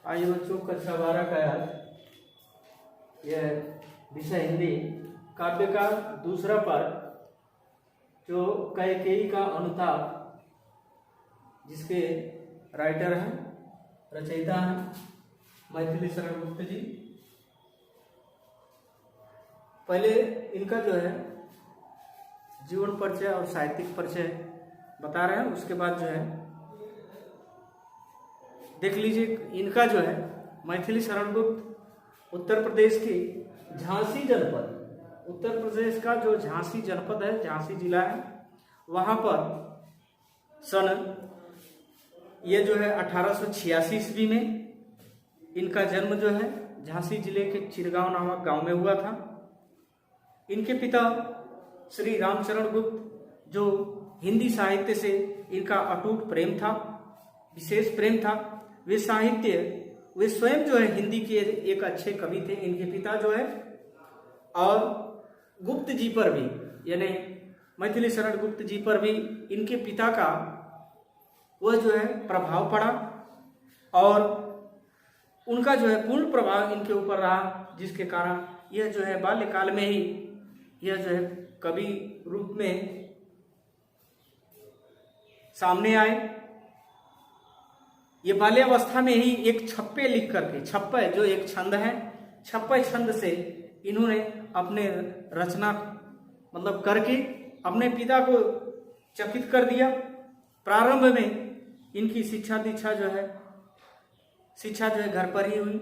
आइए बच्चों, कक्षा 12 का आज यह विषय हिंदी काव्य का दूसरा पार्ट, जो कैकेयी का अनुताप, जिसके राइटर हैं, रचयिता हैं मैथिली शरण गुप्त जी। पहले इनका जो है जीवन परिचय और साहित्यिक परिचय बता रहे हैं, उसके बाद जो है देख लीजिए। इनका जो है मैथिली शरण गुप्त उत्तर प्रदेश के झांसी जनपद, उत्तर प्रदेश का जो झांसी जनपद है, झांसी जिला है, वहाँ पर सन ये जो है 1886 ईस्वी में इनका जन्म जो है झांसी जिले के चिरगांव नामक गांव में हुआ था। इनके पिता श्री रामचरण गुप्त, जो हिंदी साहित्य से इनका अटूट प्रेम था, विशेष प्रेम था। वे स्वयं जो है हिंदी के एक अच्छे कवि थे, इनके पिता जो है। और गुप्त जी पर भी, यानी मैथिली शरण गुप्त जी पर भी इनके पिता का वह जो है प्रभाव पड़ा, और उनका जो है पूर्ण प्रभाव इनके ऊपर रहा, जिसके कारण यह जो है बाल्यकाल में ही यह जो है कवि रूप में सामने आए। ये बाल्यावस्था में ही एक छप्पे लिख करके, छप्पे जो एक छंद है, छप्पे छंद से इन्होंने अपने रचना मतलब करके अपने पिता को चकित कर दिया। प्रारंभ में इनकी शिक्षा जो है घर पर ही हुई।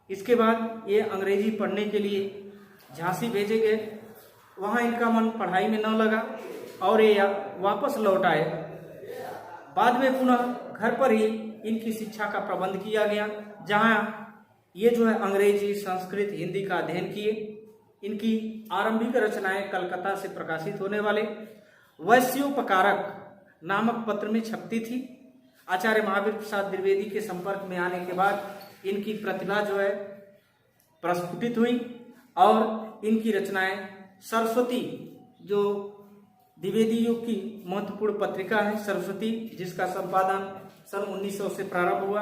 इसके बाद ये अंग्रेजी पढ़ने के लिए झांसी भेजे गए। वहाँ इनका मन पढ़ाई में न लगा और ये वापस लौट आए। बाद में पुनः घर पर ही इनकी शिक्षा का प्रबंध किया गया, जहाँ ये जो है अंग्रेजी, संस्कृत, हिंदी का अध्ययन किए। इनकी आरंभिक रचनाएं कलकत्ता से प्रकाशित होने वाले वैश्योपकारक नामक पत्र में छपती थी। आचार्य महावीर प्रसाद द्विवेदी के संपर्क में आने के बाद इनकी प्रतिभा जो है प्रस्फुटित हुई, और इनकी रचनाएं सरस्वती, जो द्विवेदी युग की महत्वपूर्ण पत्रिका है सरस्वती, जिसका संपादन सन 1900 से प्रारंभ हुआ।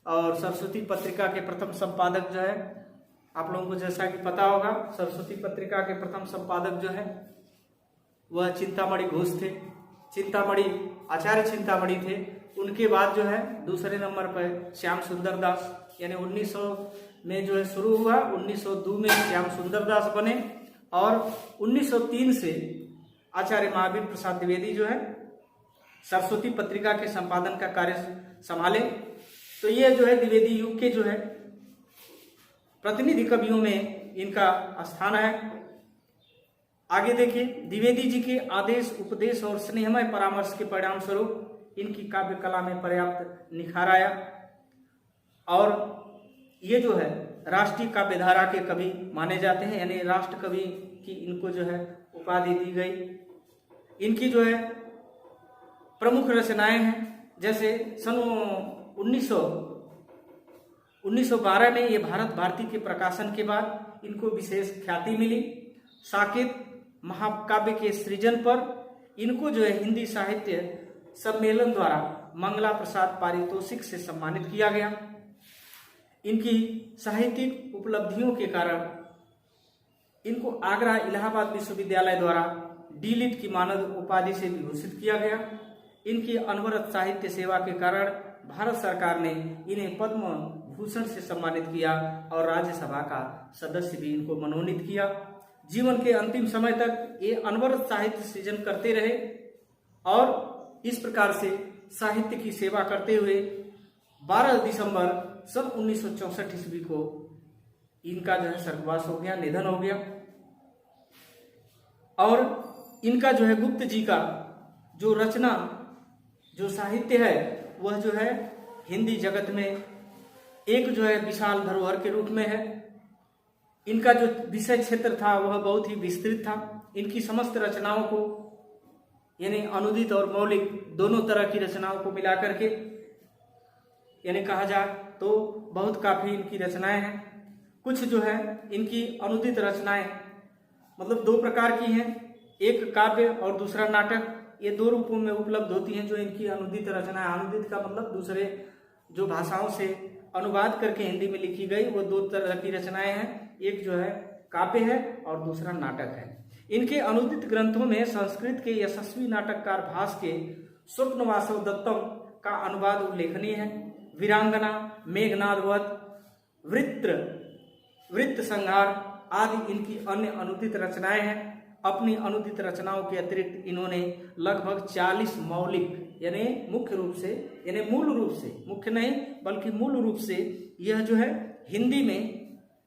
और सरस्वती पत्रिका के प्रथम संपादक जो है, आप लोगों को जैसा कि पता होगा, सरस्वती पत्रिका के प्रथम संपादक जो है वह चिंतामणि घोष थे। आचार्य चिंतामणि थे। उनके बाद जो है दूसरे नंबर पर श्याम सुंदर दास, यानी 1900 में जो है शुरू हुआ, 1902 में श्याम सुंदर दास बने, और 1903 से आचार्य महावीर प्रसाद द्विवेदी जो है सरस्वती पत्रिका के संपादन का कार्य संभाले। तो ये जो है द्विवेदी युग के जो है प्रतिनिधि कवियों में इनका स्थान है। आगे देखिए, द्विवेदी जी के आदेश, उपदेश और स्नेहमय परामर्श के परिणाम स्वरूप इनकी काव्य कला में पर्याप्त निखार आया, और ये जो है राष्ट्रीय काव्यधारा के कवि माने जाते हैं, यानी राष्ट्र कवि की इनको जो है उपाधि दी गई। इनकी जो है प्रमुख रचनाएं हैं, जैसे सन 1912 में ये भारत भारती के प्रकाशन के बाद इनको विशेष ख्याति मिली। साकेत महाकाव्य के सृजन पर इनको जो है हिंदी साहित्य सम्मेलन द्वारा मंगला प्रसाद पारितोषिक से सम्मानित किया गया। इनकी साहित्यिक उपलब्धियों के कारण इनको आगरा इलाहाबाद विश्वविद्यालय द्वारा डी.लिट की मानद उपाधि से विभूषित किया गया। इनकी अनवरत साहित्य सेवा के कारण भारत सरकार ने इन्हें पद्म भूषण से सम्मानित किया, और राज्यसभा का सदस्य भी इनको मनोनीत किया। जीवन के अंतिम समय तक ये अनवरत साहित्य सृजन करते रहे, और इस प्रकार से साहित्य की सेवा करते हुए 12 दिसंबर सन 1964 ईस्वी को इनका जो है स्वर्गवास हो गया, निधन हो गया। और इनका जो है गुप्त जी का जो रचना, जो साहित्य है, वह जो है हिंदी जगत में एक जो है विशाल धरोहर के रूप में है। इनका जो विषय क्षेत्र था वह बहुत ही विस्तृत था। इनकी समस्त रचनाओं को, यानी अनुदित और मौलिक दोनों तरह की रचनाओं को मिलाकर के यानी कहा जाए तो बहुत काफी इनकी रचनाएं हैं। कुछ जो है इनकी अनुदित रचनाएं मतलब दो प्रकार की हैं, एक काव्य और दूसरा नाटक। ये दो रूपों में उपलब्ध होती हैं जो इनकी अनुदित रचनाएं। अनुदित का मतलब दूसरे जो भाषाओं से अनुवाद करके हिंदी में लिखी गई वो 2 तरह की रचनाएं हैं, एक जो है काव्य है और दूसरा नाटक है। इनके अनुदित ग्रंथों में संस्कृत के यशस्वी नाटककार भास के स्वप्नवासव दत्तम का अनुवाद उल्लेखनीय है। वीरांगना, मेघनाद वध, वृत्त संहार आदि इनकी अन्य अनुदित रचनाएं हैं। अपनी अनुदित रचनाओं के अतिरिक्त इन्होंने लगभग 40 मौलिक यानी मुख्य रूप से यानी मूल रूप से, मुख्य नहीं बल्कि मूल रूप से यह जो है हिंदी में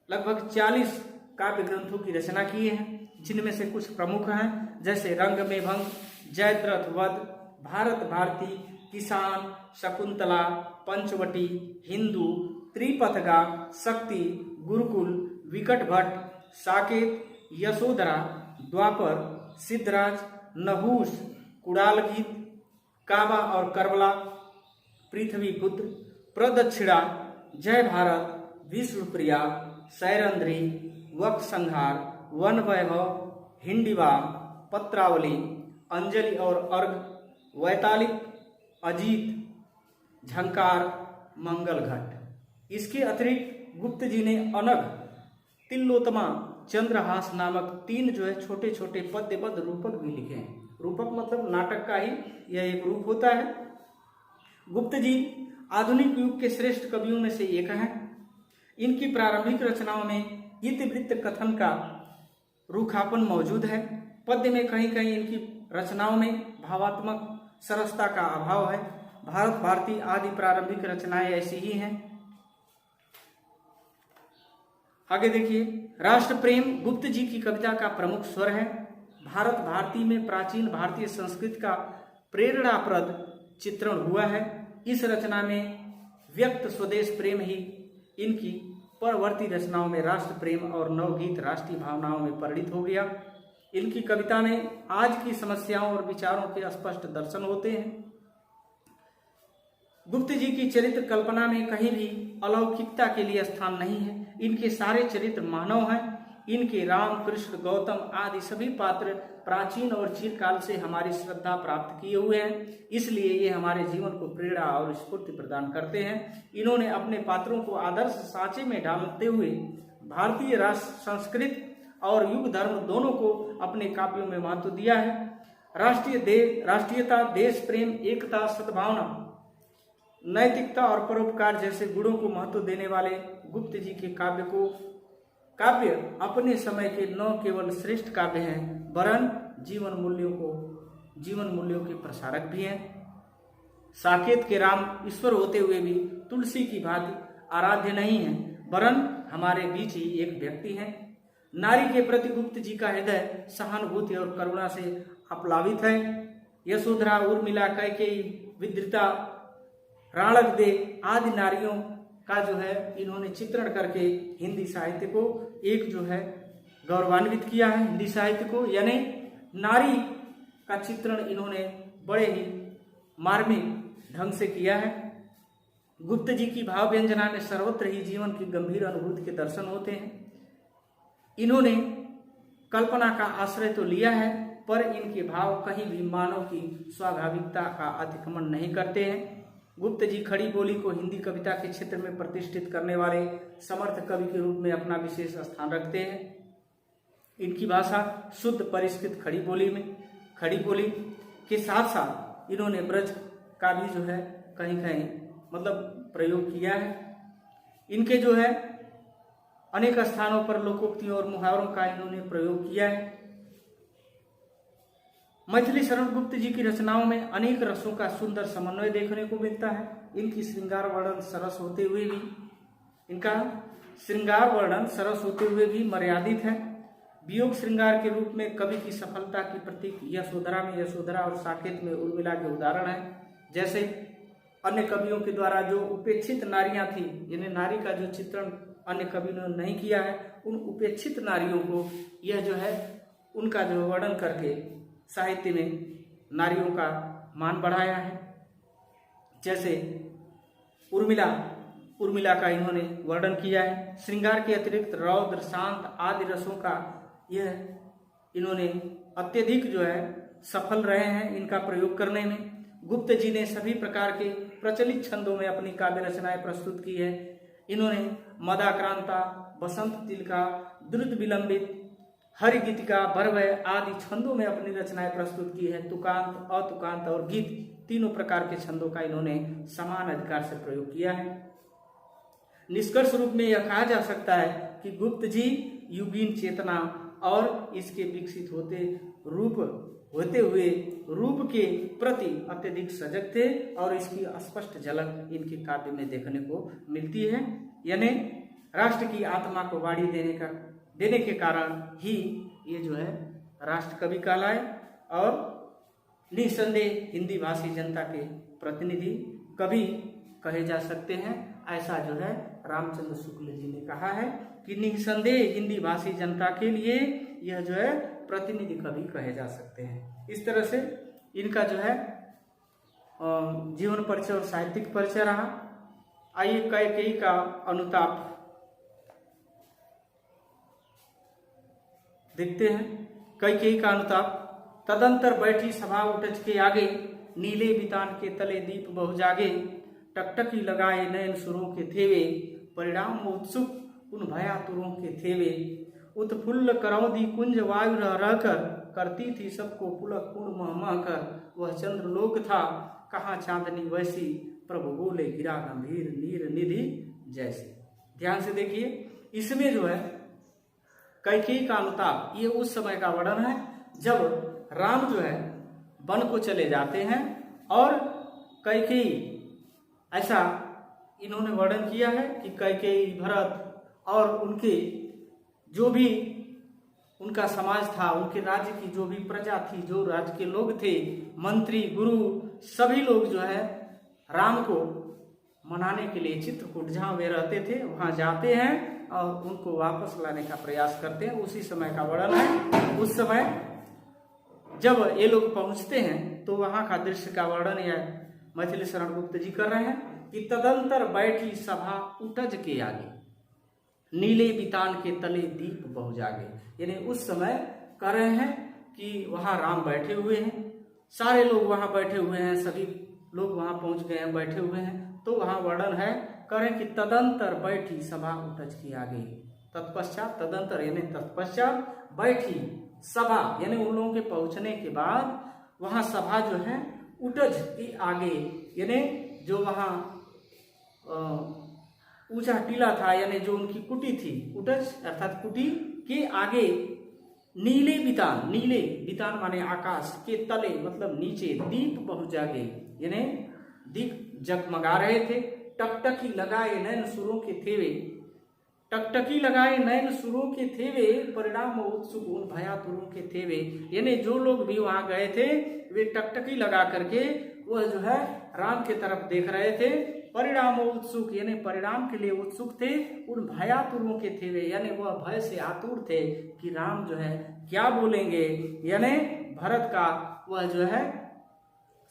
लगभग 40 काव्य ग्रंथों की रचना किए हैं, जिनमें से कुछ प्रमुख हैं जैसे रंग में भंग, जयद्रथ वध, भारत भारती, किसान, शकुंतला, पंचवटी, हिंदू, त्रिपथगा, शक्ति, गुरुकुल, विकट भट्ट, साकेत, यशोधरा, द्वापर, सिद्धराज, नहुष, कुड़ाल गीत, काबा और करबला, पृथ्वीपुत्र, प्रदक्षिणा, जय भारत, विश्वप्रिया, सैरंध्री, वक संहार, वन वैभव, हिंडिवा, पत्रावली, अंजलि और अर्घ, वैतालिक, अजीत, झंकार, मंगल घट। इसके अतिरिक्त गुप्त जी ने अनग, तिल्लोत्तमा, चंद्रहास नामक 3 जो है छोटे छोटे पद्यबद्ध रूपक भी लिखे हैं। रूपक मतलब नाटक का ही यह एक रूप होता है। गुप्त जी आधुनिक युग के श्रेष्ठ कवियों में से एक हैं। इनकी प्रारंभिक रचनाओं में इतिवृत्त कथन का रूखापन मौजूद है। पद्य में कहीं कहीं इनकी रचनाओं में भावात्मक सरसता का अभाव है। भारत भारती आदि प्रारंभिक रचनाएं ऐसी ही हैं। आगे देखिए, राष्ट्र प्रेम गुप्त जी की कविता का प्रमुख स्वर है। भारत भारती में प्राचीन भारतीय संस्कृति का प्रेरणाप्रद चित्रण हुआ है। इस रचना में व्यक्त स्वदेश प्रेम ही इनकी परवर्ती रचनाओं में राष्ट्र प्रेम और नवगीत राष्ट्रीय भावनाओं में परिणित हो गया। इनकी कविता में आज की समस्याओं और विचारों के स्पष्ट दर्शन होते हैं। गुप्त जी की चरित्र कल्पना में कहीं भी अलौकिकता के लिए स्थान नहीं है। इनके सारे चरित्र मानव हैं। इनके राम, कृष्ण, गौतम आदि सभी पात्र प्राचीन और चिरकाल से हमारी श्रद्धा प्राप्त किए हुए हैं, इसलिए ये हमारे जीवन को प्रेरणा और स्फूर्ति प्रदान करते हैं। इन्होंने अपने पात्रों को आदर्श सांचे में डालते हुए भारतीय राष्ट्र, संस्कृति और युग धर्म दोनों को अपने काव्यों में महत्व दिया है। राष्ट्रीयता, देश प्रेम, एकता, सद्भावना, नैतिकता और परोपकार जैसे गुणों को महत्व देने वाले गुप्त जी के काव्य अपने समय के न केवल श्रेष्ठ काव्य हैं, वरन जीवन मूल्यों के प्रसारक भी हैं। साकेत के राम ईश्वर होते हुए भी तुलसी की भांति आराध्य नहीं है, वरन हमारे बीच ही एक व्यक्ति हैं। नारी के प्रति गुप्त जी का हृदय सहानुभूति और करुणा से आप्लावित है। यशोधरा, उर्मिला, कैकेयी, विद्रिता, राणक दे आदि नारियों का जो है इन्होंने चित्रण करके हिंदी साहित्य को एक जो है गौरवान्वित किया है। हिंदी साहित्य को यानी नारी का चित्रण इन्होंने बड़े ही मार्मिक ढंग से किया है। गुप्त जी की भाव व्यंजना में सर्वत्र ही जीवन की गंभीर अनुभूति के दर्शन होते हैं। इन्होंने कल्पना का आश्रय तो लिया है, पर इनके भाव कहीं भी मानव की स्वाभाविकता का अतिक्रमण नहीं करते हैं। गुप्त जी खड़ी बोली को हिंदी कविता के क्षेत्र में प्रतिष्ठित करने वाले समर्थ कवि के रूप में अपना विशेष स्थान रखते हैं। इनकी भाषा शुद्ध परिष्कृत खड़ी बोली के साथ साथ इन्होंने ब्रज का भी जो है कहीं कहीं मतलब प्रयोग किया है। इनके जो है अनेक स्थानों पर लोकोक्तियों और मुहावरों का इन्होंने प्रयोग किया है। मैथिली शरण गुप्त जी की रचनाओं में अनेक रसों का सुंदर समन्वय देखने को मिलता है। इनकी श्रृंगार वर्णन सरस होते हुए भी मर्यादित है। वियोग श्रृंगार के रूप में कवि की सफलता की प्रतीक यशोधरा में यशोधरा और साकेत में उर्मिला के उदाहरण है। जैसे अन्य कवियों के द्वारा जो उपेक्षित नारियां थी, यानी नारी का जो चित्रण अन्य कवियों ने नहीं किया है, उन उपेक्षित नारियों को यह जो है उनका जो वर्णन करके साहित्य में नारियों का मान बढ़ाया है। जैसे उर्मिला का इन्होंने वर्णन किया है। श्रृंगार के अतिरिक्त रौद्र, शांत आदि रसों का यह इन्होंने अत्यधिक जो है सफल रहे हैं इनका प्रयोग करने में। गुप्त जी ने सभी प्रकार के प्रचलित छंदों में अपनी काव्य रचनाएं प्रस्तुत की है। इन्होंने मदाक्रांता, बसंत तिलका, द्रुत विलंबित, हरिगीतिका, बरवय आदि छंदों में अपनी रचनाएं प्रस्तुत की है। तुकांत, अतुकांत और गीत तीनों प्रकार के छंदों का इन्होंने समान अधिकार से प्रयोग किया है। निष्कर्ष रूप में यह कहा जा सकता है कि गुप्त जी युगीन चेतना और इसके विकसित होते हुए रूप के प्रति अत्यधिक सजग थे और इसकी स्पष्ट झलक इनके काव्य में देखने को मिलती है। यानी राष्ट्र की आत्मा को वाणी देने के कारण ही ये जो है राष्ट्र कवि कहलाए और निसंदेह हिंदी भाषी जनता के प्रतिनिधि कवि कहे जा सकते हैं। ऐसा जो है रामचंद्र शुक्ल जी ने कहा है कि निसंदेह हिंदी भाषी जनता के लिए यह जो है प्रतिनिधि कवि कहे जा सकते हैं। इस तरह से इनका जो है जीवन परिचय और साहित्यिक परिचय रहा। आइए कैकेयी का अनुताप देखते हैं। कैकेयी का अनुताप। तदंतर बैठी सभा उठज के आगे, नीले बितान के तले दीप बहु जागे, टकटकी लगाए नयन सुरों के थेवे, परिणाम उत्सुक उन भयातुरों के थेवे, उत्फुल्ल करौदी कुंज वायु रह रहकर, करती थी सबको पुलक पूर्ण मह मह कर, वह चंद्रलोक था कहाँ चांदनी वैसी, प्रभु बोले गिरा गंभीर नीर निधि जैसी। ध्यान से देखिए, इसमें जो है कैकेयी का अनुताप, ये उस समय का वर्णन है जब राम जो है वन को चले जाते हैं और कैकेयी, ऐसा इन्होंने वर्णन किया है कि कैकेयी, भरत और उनके जो भी उनका समाज था, उनके राज्य की जो भी प्रजा थी, जो राज्य के लोग थे, मंत्री, गुरु, सभी लोग जो है राम को मनाने के लिए चित्रकूट जहाँ वे रहते थे वहाँ जाते हैं और उनको वापस लाने का प्रयास करते हैं। उसी समय का वर्णन है। उस समय जब ये लोग पहुंचते हैं तो वहां का दृश्य का वर्णन यह मैथिली शरण गुप्त जी कर रहे हैं कि तदंतर बैठी सभा उठज के आगे, नीले बितान के तले दीप बहु जागे। यानी उस समय कह रहे हैं कि वहां राम बैठे हुए हैं, सारे लोग वहां बैठे हुए हैं, सभी लोग वहां पहुंच गए हैं, बैठे हुए हैं। तो वहां वर्णन है, कह रहे हैं कि तदंतर बैठी सभा उठज के आगे। तत्पश्चात, तदंतर यानी तत्पश्चात, बैठी सभा यानी उन लोगों के पहुंचने के बाद वहां सभा जो है उठज के आगे, यानी जो वहां ऊंचा टीला था, यानी जो उनकी कुटी थी, उठज अर्थात कुटी के आगे, नीले बितान, नीले बितान माने आकाश के तले मतलब नीचे, दीप बहु जागे यानी दीप जगमगा रहे थे। टकटकी लगाए नयन सुरों के थेवे, टकटकी लगाए नयन सुरों के थेवे, परिणाम उत्सुक उन भयातुरों के थेवे। यानी जो लोग भी वहां गए थे वे टकटकी लगा करके वह जो है राम के तरफ देख रहे थे। परिणाम उत्सुक यानी परिणाम के लिए उत्सुक थे, उन भयातुरों के थेवे यानी वह भय से आतुर थे कि राम जो है क्या बोलेंगे, यानी भरत का वह जो है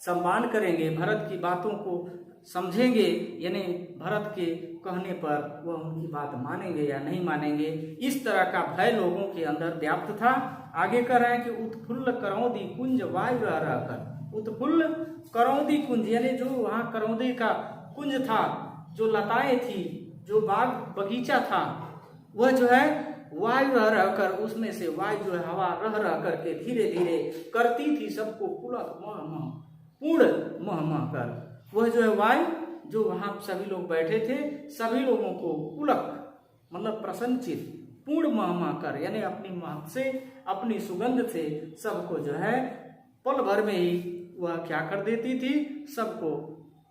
सम्मान करेंगे, भरत की बातों को समझेंगे, यानी भरत के कहने पर वह उनकी बात मानेंगे या नहीं मानेंगे। इस तरह का भय लोगों के अंदर व्याप्त था। आगे कह रहे हैं कि उत्फुल्ल करौदी कुंज वायु रह रहकर, उत्फुल्ल करौदी कुंज यानी जो वहां करौदी का कुंज था, जो लताएं थी, जो बाग बगीचा था, वह जो है वायु रह रहकर, उसमें से वायु जो है हवा रह रह करके धीरे धीरे करती थी सबको पुलक मह मह, पूर्ण मह मह कर। वह जो है वायु जो वहां सभी लोग बैठे थे, सभी लोगों को पुलक मतलब प्रसन्नचित, पूर्ण मह मह कर यानी अपनी महक से, अपनी सुगंध से सबको जो है पल भर में ही वह क्या कर देती थी, सबको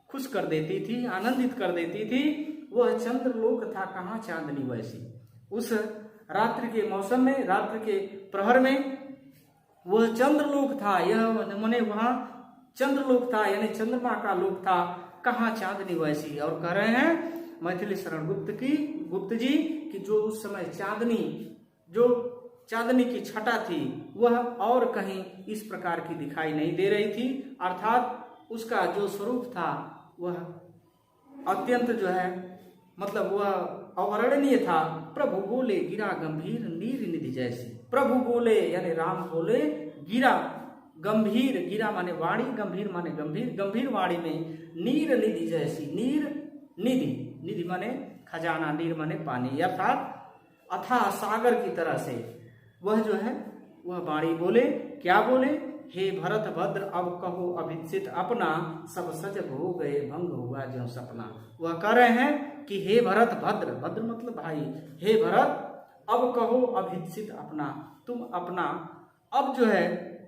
खुश कर देती थी, आनंदित कर देती थी। वह चंद्रलोक था कहाँ चांदनी वैसी। उस रात्रि के मौसम में, रात्रि के प्रहर में वह चंद्रलोक था, यह माने वहां चंद्रलोक था यानी चंद्रमा का लोक था, कहाँ चांदनी वैसी। और कह रहे हैं मैथिली शरण गुप्त जी कि जो उस समय चांदनी की छटा थी वह और कहीं इस प्रकार की दिखाई नहीं दे रही थी, अर्थात उसका जो स्वरूप था वह अत्यंत जो है मतलब वह अवर्णनीय था। प्रभु बोले गिरा गंभीर नीर निधि जैसी, प्रभु बोले यानी राम बोले, गिरा गंभीर, गिरा माने वाणी, गंभीर माने गंभीर, गंभीर वाणी में नीर निधि जैसी, नीर निधि, निधि माने खजाना, नीर माने पानी, अर्थात अथाह सागर की तरह से वह जो है वह वाणी बोले। क्या बोले? हे भरत भद्र अब कहो अभिचित अपना, सब सजग हो गए भंग हुआ जो सपना। वह कह रहे हैं कि हे भरत भद्र, भद्र मतलब भाई, हे भरत अब कहो अभिचित अपना, तुम अपना अब जो है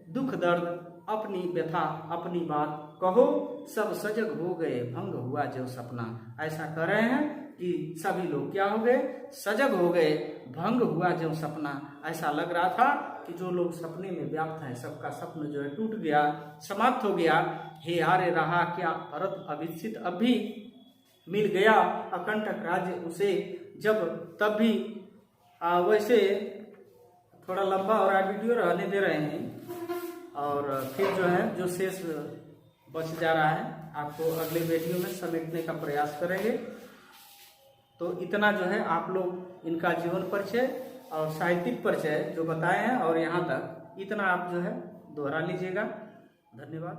दुख दर्द, अपनी व्यथा, अपनी बात कहो, सब सजग हो गए भंग हुआ जो सपना। ऐसा कर रहे हैं कि सभी लोग क्या हो गए? सजग हो गए, भंग हुआ जो सपना। ऐसा लग रहा था कि जो लोग सपने में व्याप्त हैं सबका सपना जो है टूट गया, समाप्त हो गया। हे हारे रहा क्या भरत अभिषित अब भी मिल गया अकंटक राज्य उसे जब तब भी। वैसे थोड़ा लंबा और वीडियो रहने दे रहे हैं, और फिर जो है जो शेष बच जा रहा है आपको अगले वीडियो में समेटने का प्रयास करेंगे। तो इतना जो है आप लोग इनका जीवन परिचय और साहित्यिक परिचय जो बताए हैं और यहाँ तक इतना आप जो है दोहरा लीजिएगा। धन्यवाद।